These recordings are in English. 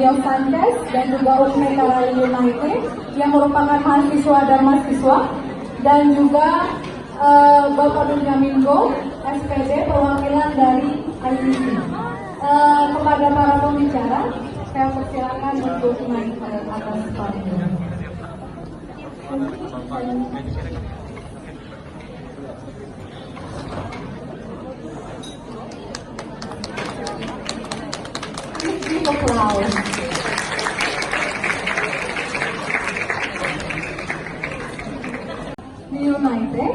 Sanchez dan juga UNED United yang merupakan mahasiswa dan mahasiswa, dan juga Bapak Benjamingo, SPD, perwakilan dari ICC. Kepada para pembicara, saya persilakan untuk naik ke atas panggung. United,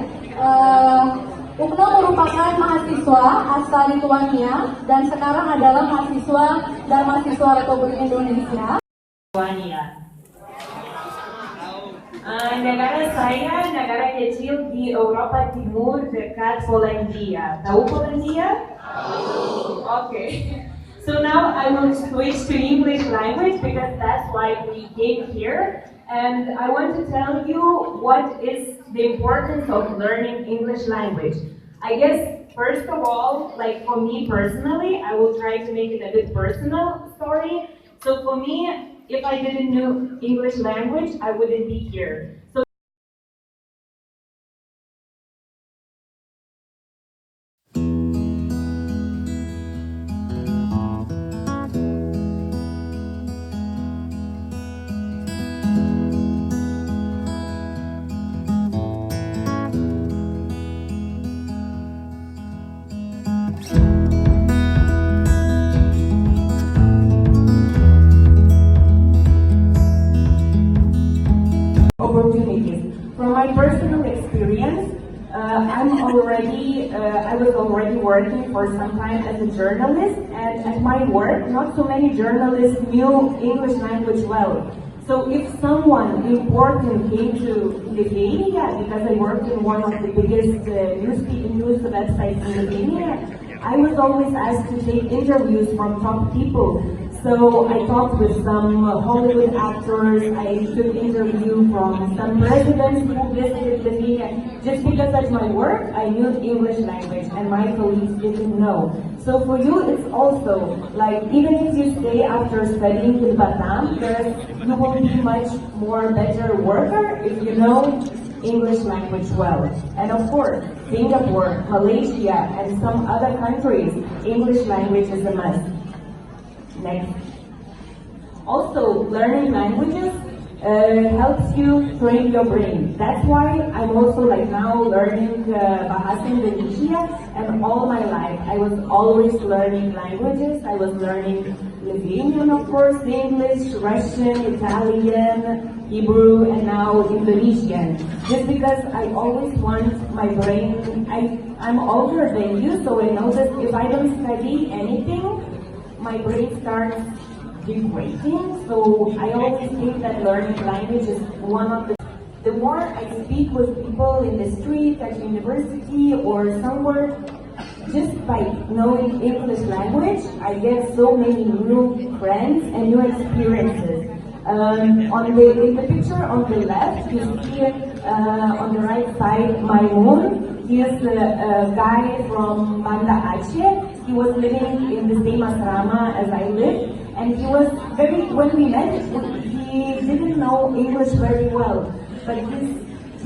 Ukno merupakan mahasiswa asal Lituania dan sekarang adalah mahasiswa dan mahasiswa Republik Indonesia. Negara saya negara kecil di Eropa Timur dekat Polandia. Tahu Polandia? Tahu. Okay. So now I will switch to English language because that's why we came here. And I want to tell you what is the importance of learning English language. I guess, first of all, like for me personally, I will try to make it a bit personal story. So for me, if I didn't know English language, I wouldn't be here. So opportunities. From my personal experience, I was already working for some time as a journalist, and at my work, not so many journalists knew English language well. So if someone important came to Lithuania, because I worked in one of the biggest news websites in Lithuania, I was always asked to take interviews from top people. So I talked with some Hollywood actors, I took interview from some presidents who visited Lithuania. Just because that's my work, I knew English language and my colleagues didn't know. So for you, it's also like, even if you stay after studying in Batam, you will be much more better worker if you know English language well. And of course, Singapore, Malaysia, and some other countries, English language is a must. Next. Also, learning languages helps you train your brain. That's why I'm also like now learning Bahasa Indonesia, and all my life I was always learning languages. I was learning Lithuanian, of course, English, Russian, Italian, Hebrew, and now Indonesian. Just because I always want my brain, I'm older than you, so I know that if I don't study anything, my brain starts degrading. So I always think that learning language is one of the more I speak with people in the street, at university, or somewhere, just by knowing English language, I get so many new friends and new experiences. In the picture on the left, you see on the right side, Maimun. He is a guy from Banda Aceh. He was living in the same asrama as I live, and he was when we met, he didn't know English very well, but he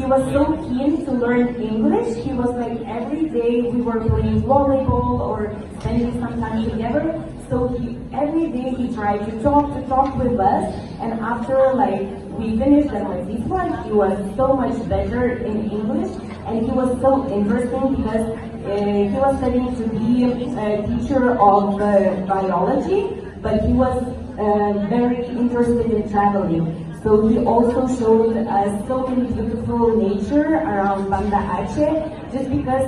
was so keen to learn English. He was like, every day we were playing volleyball or spending some time together. So every day he tried to talk with us, and after like we finished and like this one, he was so much better in English, and he was so interesting because he was studying to be a teacher of biology, but he was very interested in traveling. So he also showed us so many beautiful nature around Banda Aceh, just because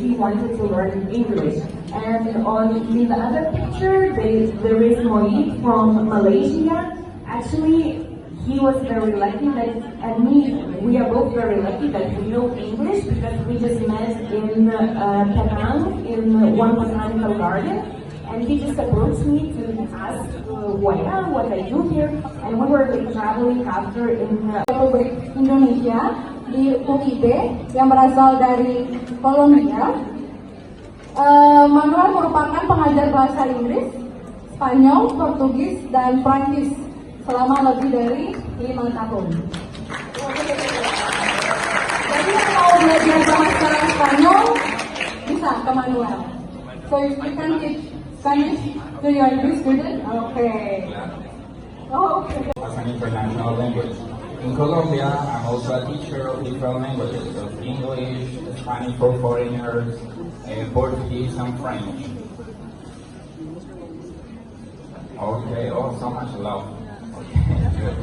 he wanted to learn English. And in the other picture, there is Moit from Malaysia. Actually, he was very lucky and we are both very lucky that we know English, because we just met in Penang in one botanical garden. And he just approached me to ask who I am, what I do here, and we were like traveling after in Republik Indonesia di UIB yang berasal dari Kolombia. Manuel merupakan pengajar bahasa Inggris. Spanyol, Portugis, dan Prancis selama lebih dari 5 tahun. Jadi yang mau belajar bahasa Spanyol bisa ke Manuel. So you can teach Spanish to your new student. Okay. Oh, okay. As an international language. In Colombia, I'm also a teacher of different languages, of English, Spanish for foreigners, Portuguese, and French. Okay, oh, so much love. Okay, good.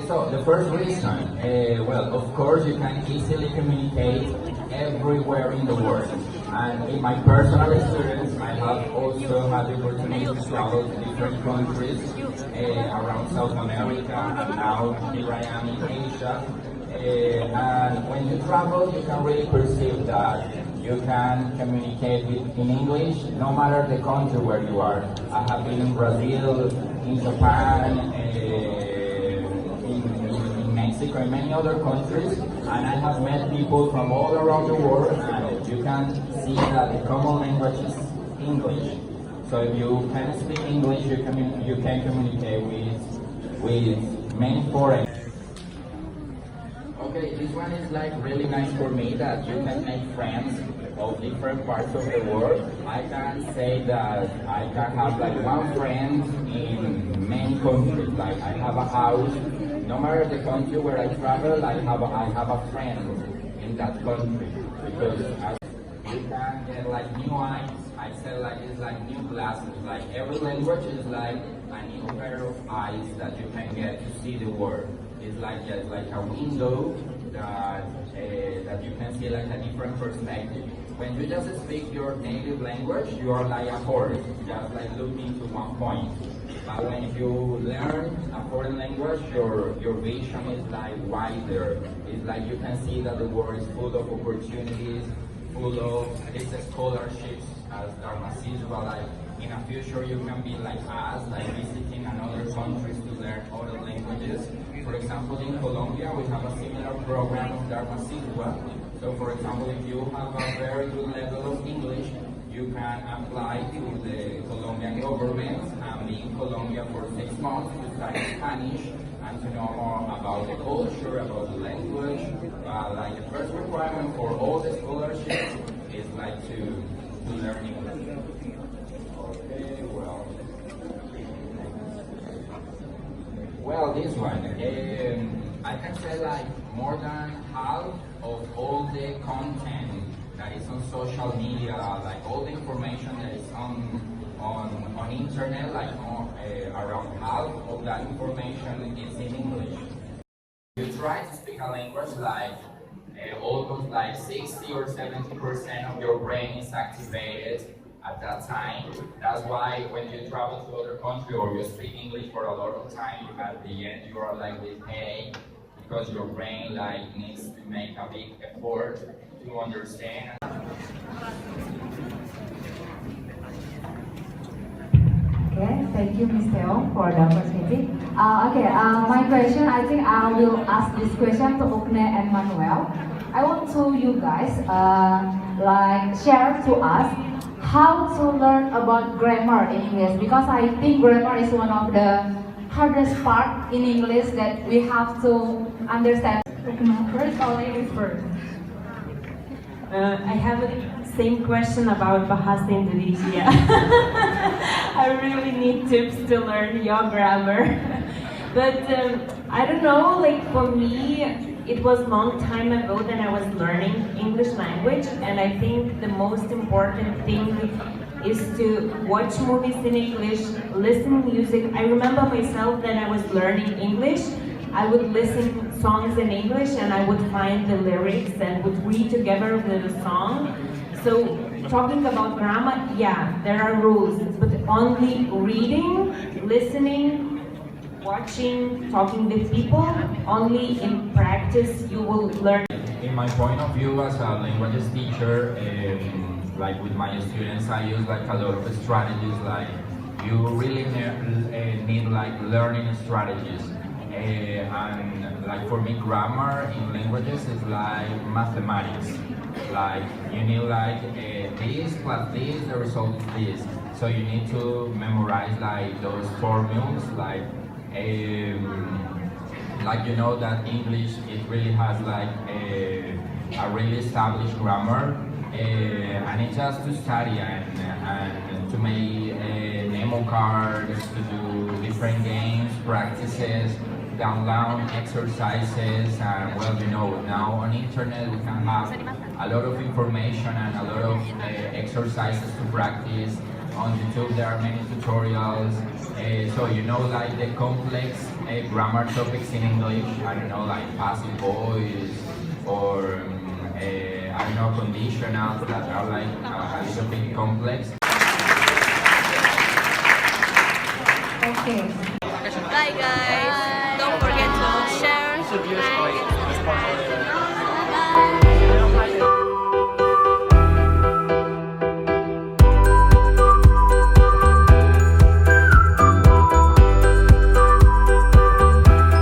So the first reason, well, of course, you can easily communicate everywhere in the world. And in my personal experience, I have also had the opportunity to travel to different countries around South America, and now here I am in Asia. And when you travel, you can really perceive that you can communicate in English no matter the country where you are. I have been in Brazil, in Japan, in Mexico, and many other countries, and I have met people from all around the world, and you can see that the common language is English. So if you can speak English, you can communicate with many foreigners. Okay, this one is like really nice for me, that you can make friends of different parts of the world. I can say that I can have like one friend in many countries. Like I have a house, no matter the country where I travel, I have a friend in that country, because you can get like new eyes. I say like it's like new glasses. Like every language is like a new pair of eyes that you can get to see the world. It's like just like a window that you can see like a different perspective. When you just speak your native language, you are like a horse, just like looking to one point. But when you learn a foreign language, your vision is like wider. It's like you can see that the world is full of opportunities, full of these scholarships as Dharmasiswa. Like in a future, you can be like us, like visiting another countries to learn other languages. For example, in Colombia, we have a similar program of Dharmasiswa. So, for example, if you have a very good level of English, you can apply to the Colombian government and be in Colombia for 6 months to study Spanish and to know more about the culture, about the language. Like the first requirement for all the scholarships is like to learn English. Okay, well, this one, I can say like more than half of all the content that is on social media, like all the information that is on internet, like around half of that information is in English. You try to speak a language, like almost like 60 or 70% of your brain is activated at that time. That's why when you travel to other country or you speak English for a lot of time, at the end you are like with headache, because your brain like needs to make a big effort to understand. Okay, thank you, Ms. Theo, for the opportunity. My question, I think I will ask this question to Ukne and Manuel. I want to you guys like share to us how to learn about grammar in English, because I think grammar is one of the hardest part in English that we have to understand. First, or ladies first? I have the same question about Bahasa Indonesia. I really need tips to learn your grammar. But I don't know, like for me, it was a long time ago that I was learning English language, and I think the most important thing is to watch movies in English, listen to music. I remember myself that I was learning English, I would listen to songs in English and I would find the lyrics and would read together the song. So talking about grammar, yeah, there are rules, but only reading, listening, watching, talking with people. Only in practice you will learn. In my point of view as a languages teacher, like with my students, I use like a lot of strategies. Like you really need like learning strategies, and like for me, grammar in languages is like mathematics. Like you need like this plus this, the result is this. So you need to memorize like those formulas, like you know that English, it really has like a really established grammar, and it's just to study and to make memo cards, to do different games, practices, download exercises, and well, you know, now on internet we can have a lot of information and a lot of exercises to practice. On YouTube there are many tutorials, so you know, like the complex grammar topics in English, I don't know, like passive voice or I don't know, conditionals that are like a little bit complex. Okay. Bye guys.